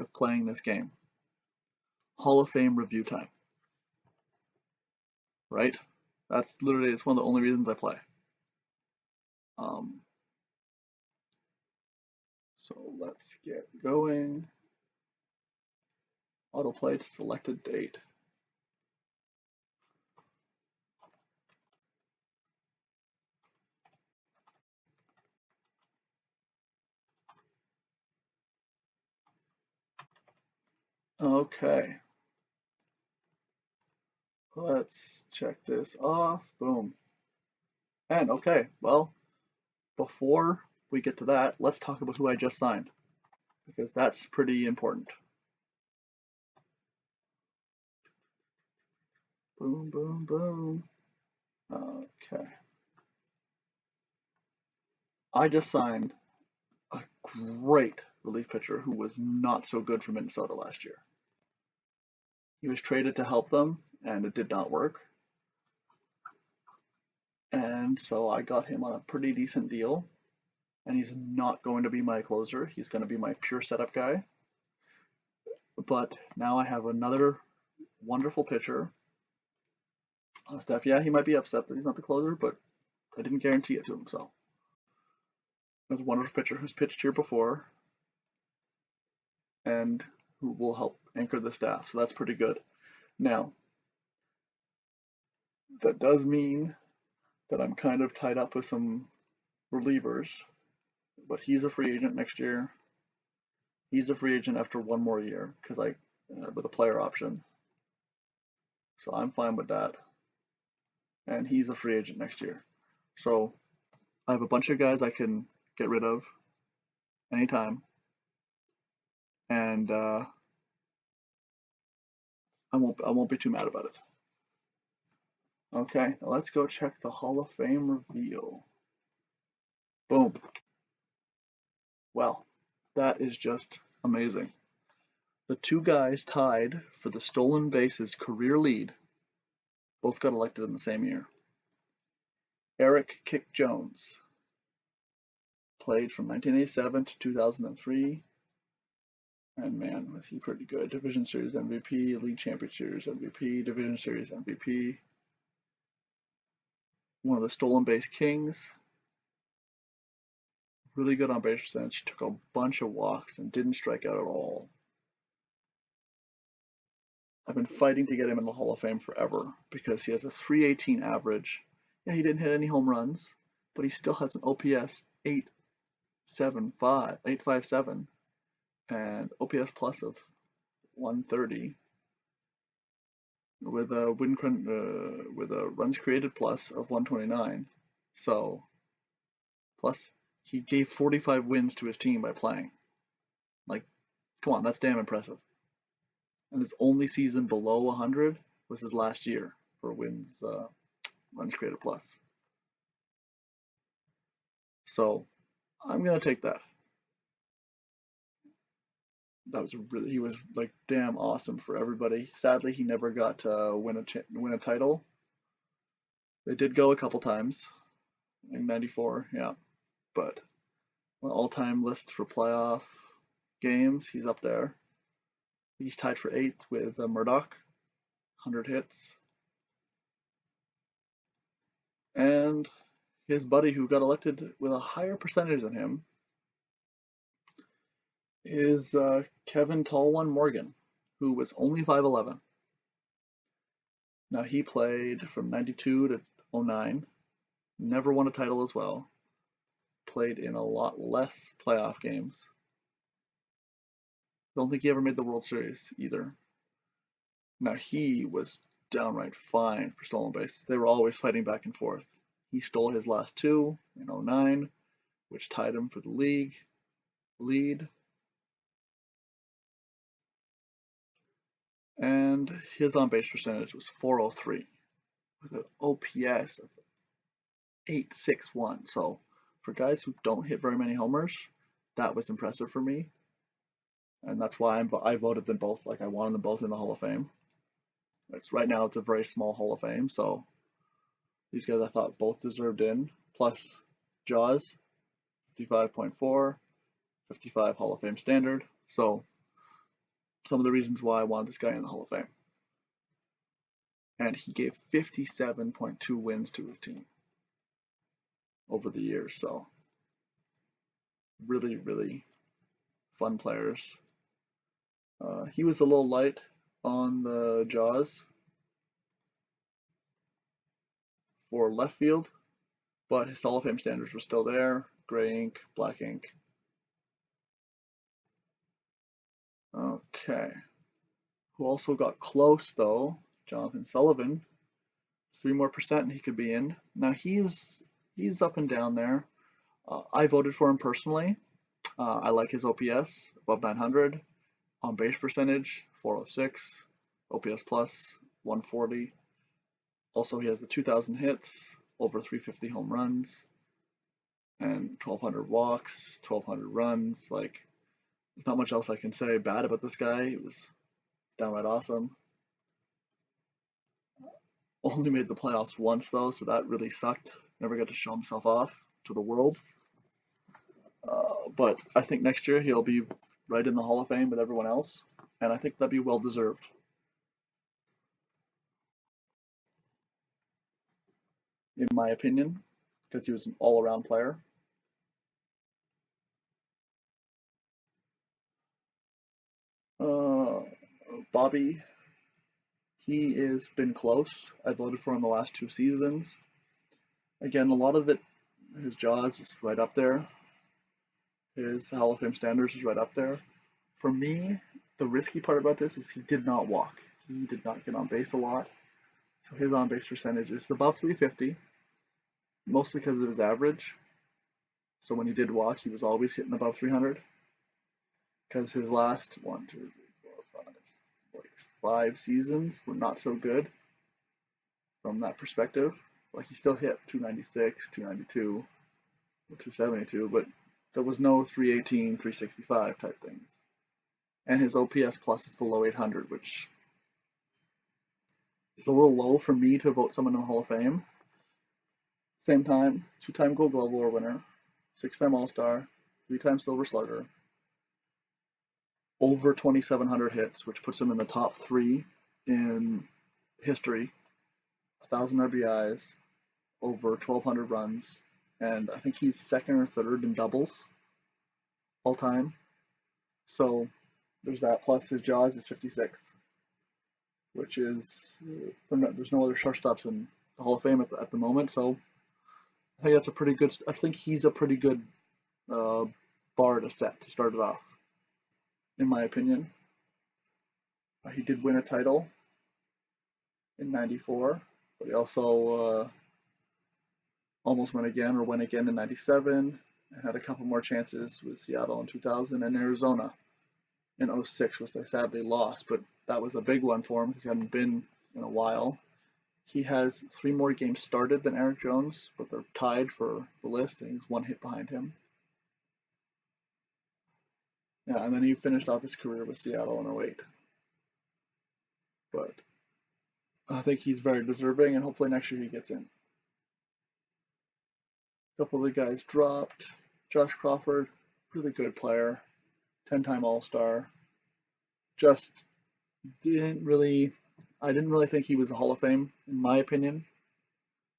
of playing this game. Hall of Fame review time. Right? That's literally, it's one of the only reasons I play. So let's get going. Autoplay to selected date. Okay. Let's check this off. Boom. And okay, well, before we get to that, let's talk about who I just signed, because that's pretty important. Boom, boom, boom. Okay. I just signed a great relief pitcher who was not so good for Minnesota last year. He was traded to help them, and it did not work. And so I got him on a pretty decent deal. And he's not going to be my closer. He's going to be my pure setup guy. But now I have another wonderful pitcher. Steph, yeah, he might be upset that he's not the closer, but I didn't guarantee it to him. So there's a wonderful pitcher who's pitched here before and who will help anchor the staff. So that's pretty good. Now, that does mean that I'm kind of tied up with some relievers, but he's a free agent next year. He's a free agent after one more year because with a player option. So I'm fine with that. And he's a free agent next year. So I have a bunch of guys I can get rid of anytime, and I won't be too mad about it. Okay, now let's go check the Hall of Fame reveal. Boom. Well, that is just amazing. The two guys tied for the stolen bases career lead both got elected in the same year. Eric Kick Jones played from 1987 to 2003. And man, was he pretty good. Division Series MVP, League Championship Series MVP, Division Series MVP. One of the stolen base kings. Really good on base percentage. Took a bunch of walks and didn't strike out at all. I've been fighting to get him in the Hall of Fame forever because he has a .318 average. Yeah, he didn't hit any home runs, but he still has an OPS 857 and OPS plus of 130 with a runs created plus of 129. So plus he gave 45 wins to his team by playing. Like, come on, that's damn impressive. And his only season below 100 was his last year for wins, runs created plus. So I'm gonna take that. He was like damn awesome for everybody. Sadly, he never got to win a title. They did go a couple times in '94, yeah, but all-time list for playoff games, he's up there. He's tied for 8th with Murdoch, 100 hits. And his buddy who got elected with a higher percentage than him is Kevin Tall One Morgan, who was only 5'11". Now he played from 92 to 09, never won a title as well, played in a lot less playoff games. Don't think he ever made the World Series either. Now he was downright fine for stolen bases. They were always fighting back and forth. He stole his last two in 09, which tied him for the league lead. And his on-base percentage was .403 with an OPS of 861. So for guys who don't hit very many homers, that was impressive for me. And that's why I voted them both. Like, I wanted them both in the Hall of Fame. Right now it's a very small Hall of Fame, so these guys I thought both deserved in. Plus Jaws, 55.4, 55 Hall of Fame standard. So some of the reasons why I wanted this guy in the Hall of Fame. And he gave 57.2 wins to his team over the years. So really, really fun players. He was a little light on the jaws for left field, but his Hall of Fame standards were still there. Gray ink, black ink. Okay. Who also got close though? Jonathan Sullivan. 3 more percent and he could be in. Now he's up and down there. I voted for him personally. I like his OPS above 900, on base percentage 406, OPS plus 140. Also, he has the 2,000 hits, over 350 home runs, and 1,200 walks, 1,200 runs. Like, there's not much else I can say bad about this guy. He was downright awesome. Only made the playoffs once though, so that really sucked. Never got to show himself off to the world. But I think next year he'll be right in the Hall of Fame with everyone else, and I think that'd be well deserved. In my opinion, because he was an all-around player. Bobby, he has been close. I voted for him the last 2 seasons. Again, a lot of it, his jaws is right up there. His Hall of Fame standards is right up there. For me, the risky part about this is he did not walk. He did not get on base a lot. So his on base percentage is above 350, mostly because of his average. So when he did walk, he was always hitting above 300. Because his last 5 seasons were not so good from that perspective. Like he still hit 296, 292, 272, but there was no 318, 365 type things. And his OPS plus is below 800, which is a little low for me to vote someone in the Hall of Fame. Same time, 2-time Gold Glove Award winner, 6-time All-Star, 3-time Silver Slugger, over 2,700 hits, which puts him in the top 3 in history, 1,000 RBIs, over 1,200 runs, and I think he's second or third in doubles all time. So there's that. Plus his jaws is 56, which is there's no other shortstops in the Hall of Fame at the moment. So I think that's a pretty good. I think he's a pretty good bar to set to start it off, in my opinion. He did win a title in '94, but he also almost won again in '97, and had a couple more chances with Seattle in 2000 and Arizona in '06, which they sadly lost, but that was a big one for him because he hadn't been in a while. He has 3 more games started than Erik Jones, but they're tied for the list, and he's 1 hit behind him. Yeah, and then he finished off his career with Seattle in '08. But I think he's very deserving, and hopefully next year he gets in. A couple of the guys dropped. Josh Crawford, really good player, 10-time All-Star. Just I didn't really think he was a Hall of Fame, in my opinion.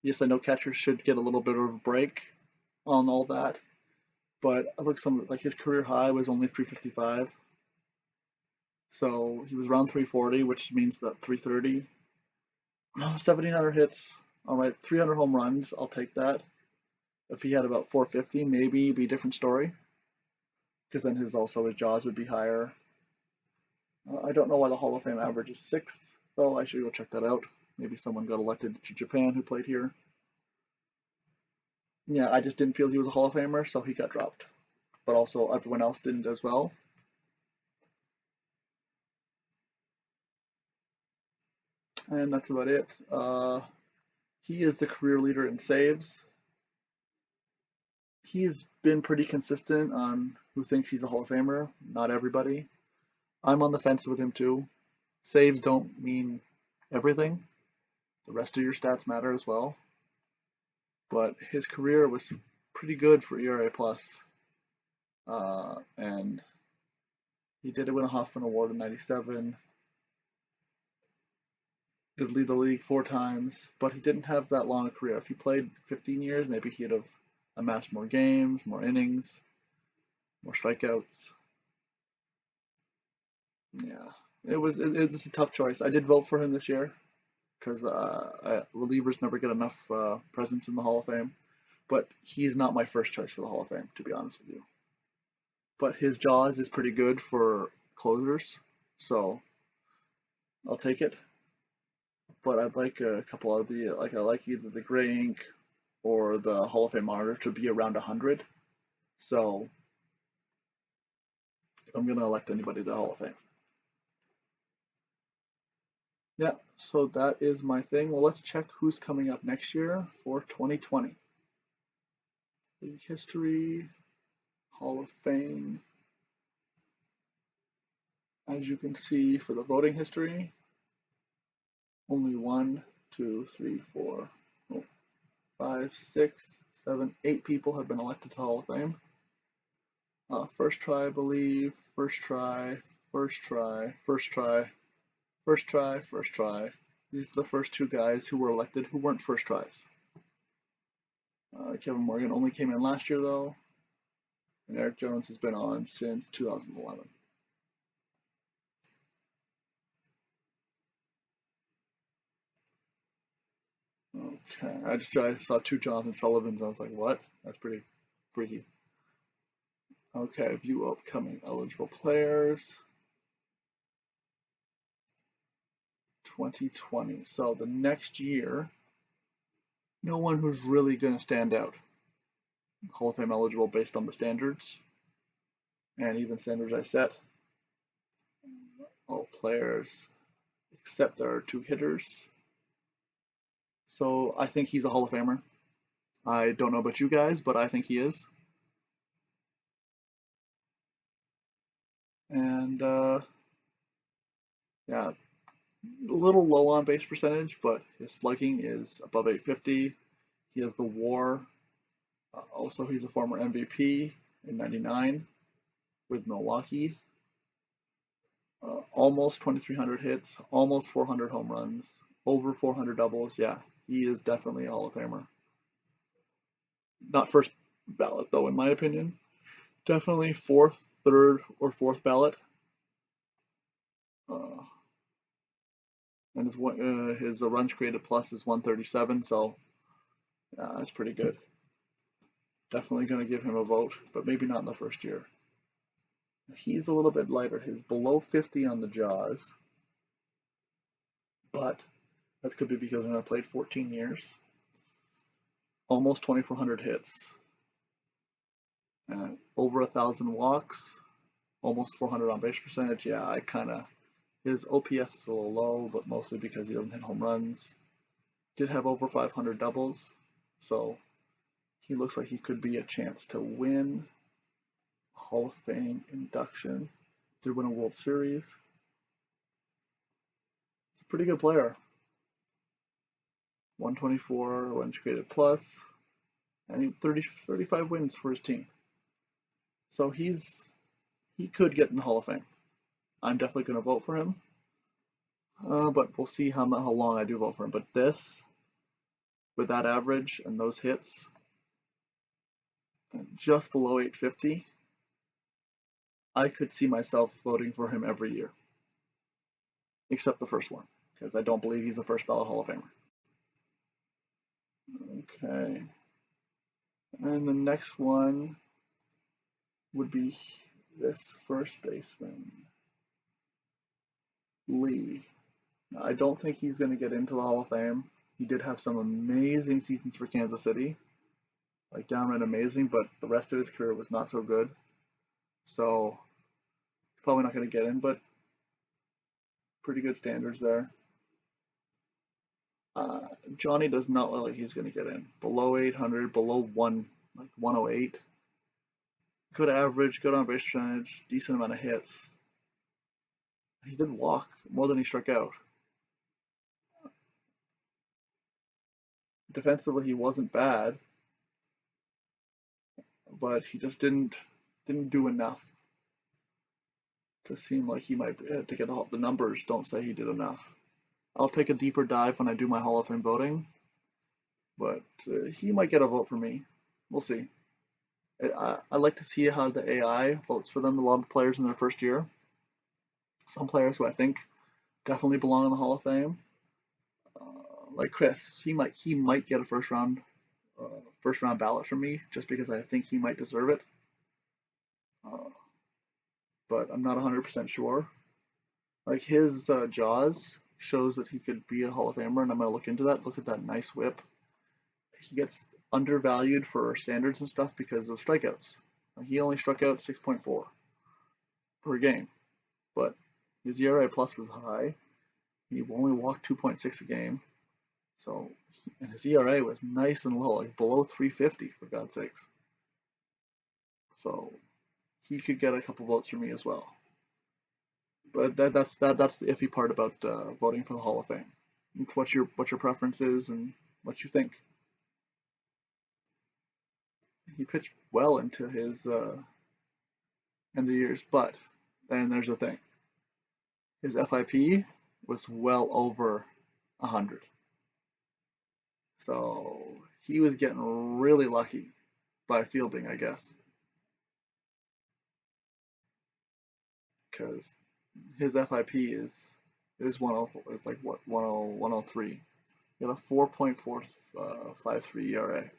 Yes, I know catchers should get a little bit of a break on all that, but I looked like his career high was only 355. So he was around 340, which means that 330, 1,700 hits. All right, 300 home runs. I'll take that. If he had about 450, maybe it'd be a different story, because then his jaws would be higher. I don't know why the Hall of Fame average is 6, though. I should go check that out. Maybe someone got elected to Japan who played here. Yeah, I just didn't feel he was a Hall of Famer, so he got dropped. But also everyone else didn't as well. And that's about it. He is the career leader in saves. He's been pretty consistent on who thinks he's a Hall of Famer. Not everybody. I'm on the fence with him too. Saves don't mean everything. The rest of your stats matter as well. But his career was pretty good for ERA plus. And He did win a Hoffman Award in '97. Did lead the league 4 times, but he didn't have that long a career. If he played 15 years, maybe he'd have amassed more games, more innings, more strikeouts. Yeah, it's a tough choice. I did vote for him this year because relievers never get enough presence in the Hall of Fame. But he's not my first choice for the Hall of Fame, to be honest with you. But his Jaws is pretty good for closers, so I'll take it. But I'd like a couple of I like either the Gray Ink or the Hall of Fame monitor to be around 100. So I'm gonna elect anybody to the Hall of Fame. Yeah, so that is my thing. Well, let's check who's coming up next year for 2020. League history, Hall of Fame. As you can see for the voting history, only 1, 2, 3, 4, 5, 6, 7, 8 people have been elected to Hall of Fame. First try, I believe. First try, first try, first try, first try, first try. These are the first 2 guys who were elected who weren't first tries. Kevin Morgan only came in last year though, and Eric Jones has been on since 2011. Okay, I saw 2 Jonathan Sullivans. I was like, what? That's pretty freaky. Okay, view upcoming eligible players. 2020. So the next year, no one who's really going to stand out. Hall of Fame eligible based on the standards, and even standards I set. All players except there are 2 hitters. So I think he's a Hall of Famer. I don't know about you guys, but I think he is. And yeah, a little low on base percentage, but his slugging is above 850. He has the WAR. Also, he's a former MVP in '99 with Milwaukee. Almost 2,300 hits, almost 400 home runs, over 400 doubles. Yeah, he is definitely a Hall of Famer. Not first ballot though, in my opinion. Definitely fourth, third, or fourth ballot. Uh, and his runs created plus is 137, so that's pretty good. Definitely going to give him a vote, but maybe not in the first year. He's a little bit lighter. He's below 50 on the Jaws, but that could be because I played 14 years. Almost 2,400 hits, over 1,000 walks, almost 400 on base percentage. Yeah, his OPS is a little low, but mostly because he doesn't hit home runs. Did have over 500 doubles, so he looks like he could be a chance to win Hall of Fame induction. Did win a World Series. He's a pretty good player. 124 runs created plus, and 35 wins for his team. So he could get in the Hall of Fame. I'm definitely going to vote for him, but we'll see how long I do vote for him. But this, with that average and those hits, just below 850, I could see myself voting for him every year, except the first one, because I don't believe he's a first ballot Hall of Famer. Okay, and the next one would be this first baseman, Lee. Now, I don't think he's going to get into the Hall of Fame. He did have some amazing seasons for Kansas City, like downright amazing, but the rest of his career was not so good. So he's probably not going to get in, but pretty good standards there. Johnny does not look like he's going to get in. Below 800, below 108. Good average, good on base percentage, decent amount of hits. He did walk more than he struck out. Defensively, he wasn't bad, but he just didn't do enough to seem like he might to get the numbers don't say he did enough. I'll take a deeper dive when I do my Hall of Fame voting, but he might get a vote for me. We'll see. I like to see how the AI votes for them. A lot of players in their first year. Some players who I think definitely belong in the Hall of Fame, like Chris. He might get a first round ballot from me just because I think he might deserve it. But I'm not 100% sure. Like his Jaws shows that he could be a Hall of Famer, and I'm gonna look into that. Look at that nice whip. He gets undervalued for standards and stuff because of strikeouts. He only struck out 6.4 per game, but his ERA plus was high. He only walked 2.6 a game, so and his ERA was nice and low, like below 350 for God's sakes. So he could get a couple votes from me as well. But that's the iffy part about voting for the Hall of Fame. It's what your preference is and what you think. He pitched well into his end of years, but then there's the thing. His FIP was well over 100. So he was getting really lucky by fielding, I guess. Because his FIP is 104, it's like what 10 103. He had a 4.453 ERA.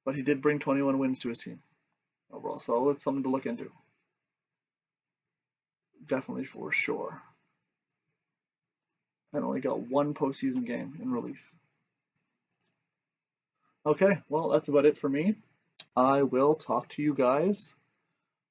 But he did bring 21 wins to his team overall, so it's something to look into. Definitely for sure. And only got one postseason game in relief. Okay, well, that's about it for me. I will talk to you guys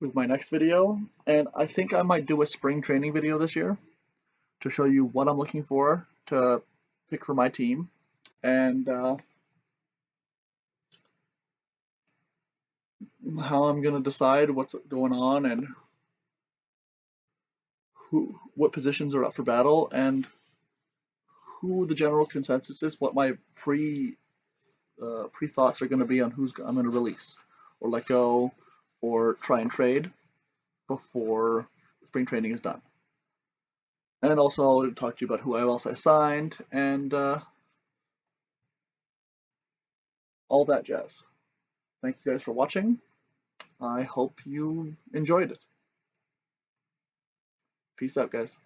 with my next video, and I think I might do a spring training video this year to show you what I'm looking for to pick for my team, and how I'm going to decide what's going on and what positions are up for battle and who the general consensus is, what my pre thoughts are going to be on who's I'm going to release or let go or try and trade before spring training is done. And also I'll talk to you about who else I signed and all that jazz. Thank you guys for watching. I hope you enjoyed it. Peace out, guys.